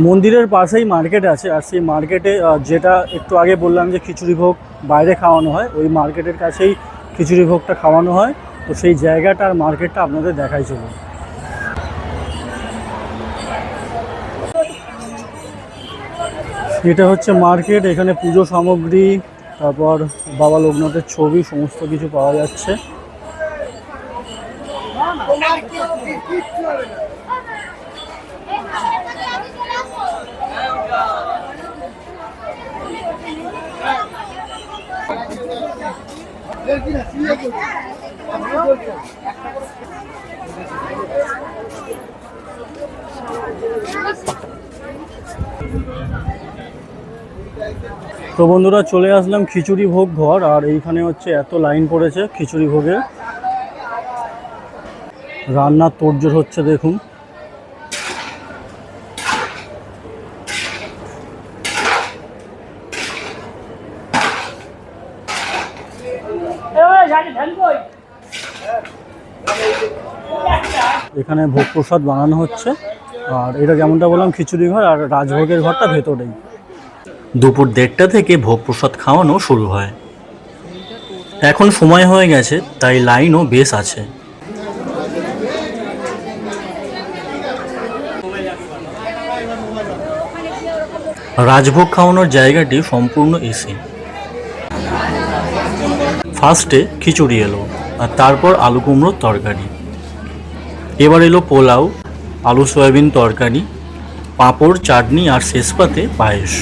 মন্দিরের পাশেই মার্কেট আছে, আর সেই মার্কেটে যেটা একটু আগে বললাম যে খিচুড়ি ভোগ বাইরে খাওয়ানো হয়, ওই মার্কেটের কাছেই খিচুড়ি ভোগটা খাওয়ানো হয়। তো সেই জায়গাটা আর মার্কেটটা আপনাদের দেখাই চলুন। এটা হচ্ছে মার্কেট, এখানে পুজো সামগ্রী, তারপর বাবা লোকনাথের ছবি, সমস্ত কিছু পাওয়া যাচ্ছে। তো বন্ধুরা, চলে আসলাম খিচুড়ি ভোগ ঘর, আর এইখানে হচ্ছে এত লাইন পড়েছে খিচুড়ি ভোগে। রান্নার তোড়জোড় হচ্ছে দেখুন। এখানে ভোগ প্রসাদ বানানো হচ্ছে, আর এটা যেমনটা বললাম খিচুড়ি ঘর, আর রাজভোগের ঘরটা ভেতরেই। দুপুর 1:30 থেকে ভোগ প্রসাদ খাওয়ানো শুরু হয়। এখন সময় হয়ে গেছে, তাই লাইনও বেশ আছে। রাজভোগ খাওয়ানোর জায়গাটি সম্পূর্ণ এসি। ফার্স্টে খিচুড়ি এলো, আর তারপর আলু কুমড়োর তরকারি। এবার এলো পোলাও, আলু সয়াবিন তরকারি, পাঁপড়, চাটনি, আর শেষ পাতে পায়েস।